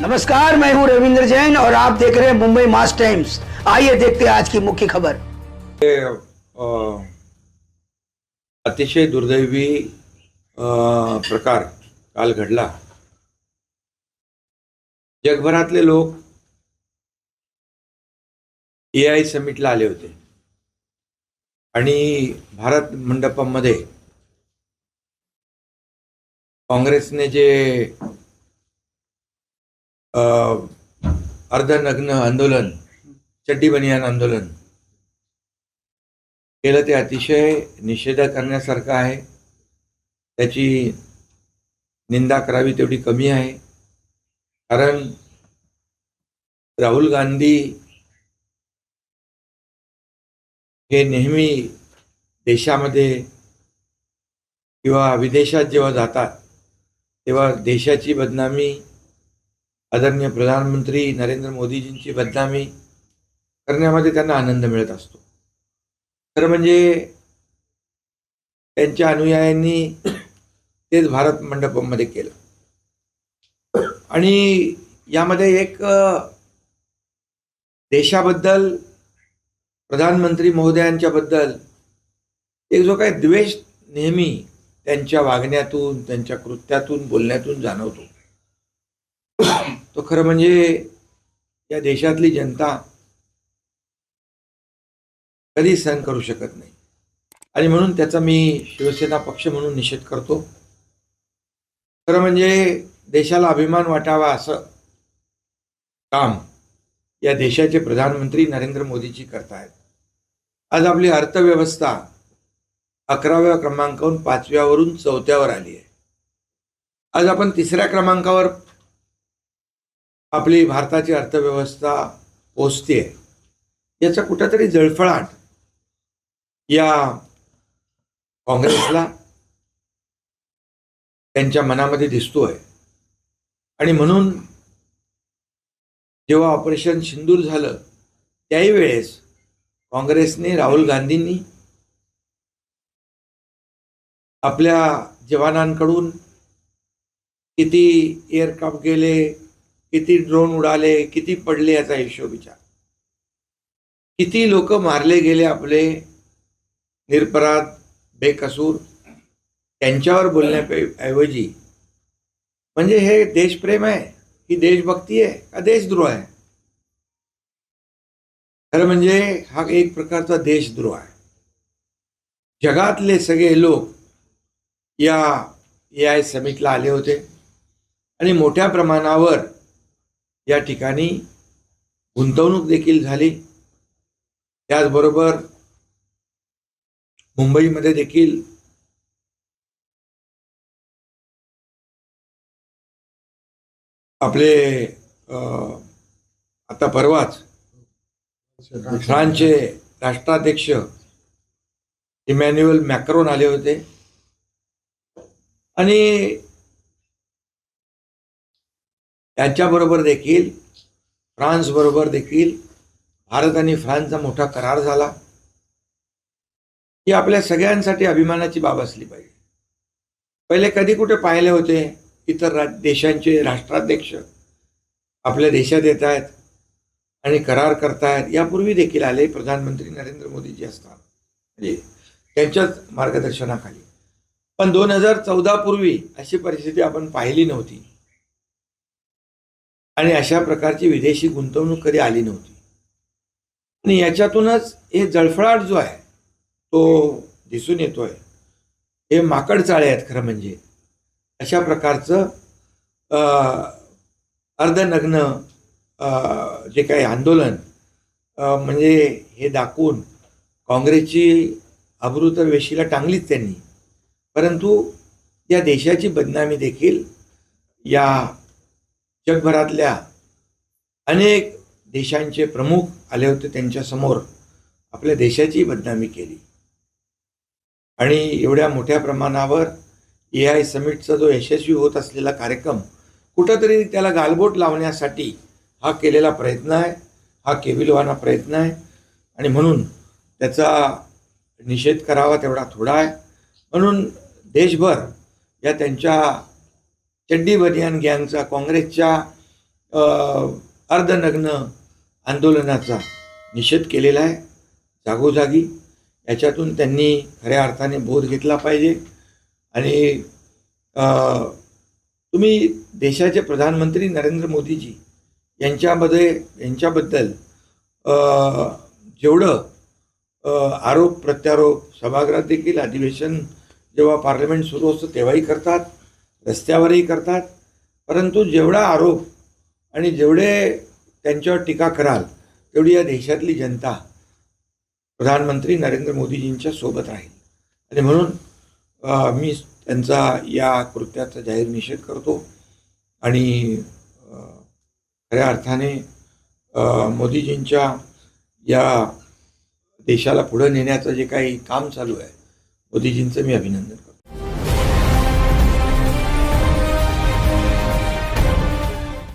नमस्कार, मैं हूं रविंद्र जैन और आप देख रहे हैं मुंबई मास टाइम्स। आइए देखते हैं आज की मुख्य खबर। अ, अतिशय दुर्दैवी प्रकार काल घडला। जगभरातले लोक AI समिटला आले होते आणि भारत मंडपमध्ये काँग्रेसने जे अर्धनग्न आंदोलन, चड्डी बनियान आंदोलन केलं ते अतिशय निषेध करण्यासारखं आहे। त्याची निंदा करावी तेवढी कमी आहे, कारण राहुल गांधी हे नेहमी देशामध्ये किंवा विदेशात जेव्हा जातात तेव्हा देशाची बदनामी, आदरणीय प्रधानमंत्री नरेंद्र मोदीजींची बदनामी करण्यामध्ये त्यांना आनंद मिळत असतो। खरं म्हणजे त्यांच्या अनुयायांनी तेच भारत मंडपमध्ये केलं आणि यामध्ये एक देशाबद्दल, प्रधानमंत्री महोदयांच्या बद्दल एक जो काही द्वेष नेहमी त्यांच्या वागण्यातून, त्यांच्या कृत्यातून, बोलण्यातून जाणवतो, तो खरं म्हणजे या देशातली जनता कधी सहन करू शकत नाही आणि म्हणून त्याचा मी शिवसेना पक्ष म्हणून निषेध करतो। खरं म्हणजे देशाला अभिमान वाटावा असं काम या देशाचे प्रधानमंत्री नरेंद्र मोदीजी करतायत। आज आपली अर्थव्यवस्था 11व्या क्रमांकावरून 5व्यावरून 4थ्यावर आली आहे। आज आपण 3ऱ्या क्रमांकावर आपली भारताची अर्थव्यवस्था पोहोचते। याचा कुठेतरी जळफळाट या काँग्रेसला त्यांच्या मनामध्ये दिसतोय आणि म्हणून जेव्हा ऑपरेशन सिंदूर झालं त्याही वेळेस काँग्रेसने, राहुल गांधींनी आपल्या जवानांकडून किती एअरक्राफ्ट गेले, किती ड्रोन उडाले, किती पडले याचा हिशोब विचार, किती लोक मारले गेले आपले निरपराध, बेकसूर, त्यांच्यावर बोलण्याऐवजी म्हणजे हे देशप्रेम आहे, ही देशभक्ती आहे का देशद्रोह आहे? खरं म्हणजे हा एक प्रकारचा देशद्रोह आहे। जगातले सगळे लोक या AI समिटला आले होते आणि मोठ्या प्रमाणावर या ठिकाणी गुंतवणूक देखील झाली। त्याचबरोबर मुंबईमध्ये देखील आपले आता परवाच फ्रान्सचे राष्ट्राध्यक्ष इमॅन्युएल मॅक्रोन आले होते आणि त्याच्याबरोबर देखील फ्रान्स बरोबर देखील भारत आणि फ्रान्सचा मोठा करार झाला। ही आपल्या सगळ्यांसाठी अभिमानाची बाब असली पाहिजे। पहिले कधी कुठे पाहिले होते इतर देशांचे राष्ट्राध्यक्ष आपल्या देशात येत आहेत आणि करार करतायत? यापूर्वी देखील आले प्रधानमंत्री नरेंद्र मोदीजी असतात, म्हणजे त्यांच्याच मार्गदर्शनाखाली, पण 2014 पूर्वी अशी परिस्थिती आपण पाहिली नव्हती आणि अशा प्रकारची विदेशी गुंतवणूक कधी आली नव्हती आणि याच्यातूनच हे जळफळाट जो आहे तो दिसून येतोय। हे माकड चाळे आहेत खरं म्हणजे। अशा प्रकारचं अर्धनग्न जे काही आंदोलन म्हणजे हे दाखवून काँग्रेसची अब्रू तर वेशीला टांगलीच त्यांनी, परंतु या देशाची बदनामी देखील या जगभरातल्या अनेक देशांचे प्रमुख आले होते त्यांच्यासमोर, आपल्या देशाची बदनामी केली आणि एवढ्या मोठ्या प्रमाणावर AI समिटचा जो यशस्वी होत असलेला कार्यक्रम कुठंतरी त्याला गालबोट लावण्यासाठी हा केलेला प्रयत्न आहे, हा केविलवाना प्रयत्न आहे आणि म्हणून त्याचा निषेध करावा तेवढा थोडा आहे। म्हणून देशभर या त्यांच्या चड्डी बनियान गँगचा, काँग्रेसच्या अर्धनग्न आंदोलनाचा निषेध केलेला आहे जागोजागी. याच्यातून त्यांनी खऱ्या अर्थाने बोध घेतला पाहिजे. आणि तुम्ही देशाचे प्रधानमंत्री नरेंद्र मोदीजी यांच्याबद्दल जेवढं आरोप प्रत्यारोप सभागृहात देखील अधिवेशन जेव्हा पार्लमेंट सुरू असतं तेव्हाही करतात, रस्त्यावरही करतात, परंतु जेवढा आरोप आणि जेवढे त्यांच्यावर टीका कराल तेवढी या देशातली जनता प्रधानमंत्री नरेंद्र मोदीजींच्या सोबत राहील. आणि म्हणून मी त्यांचा या कृत्याचा जाहीर निषेध करतो. आणि खऱ्या अर्थाने मोदीजींच्या या देशाला पुढे नेण्याचं जे काही काम चालू आहे मोदीजींचं मी अभिनंदन करतो.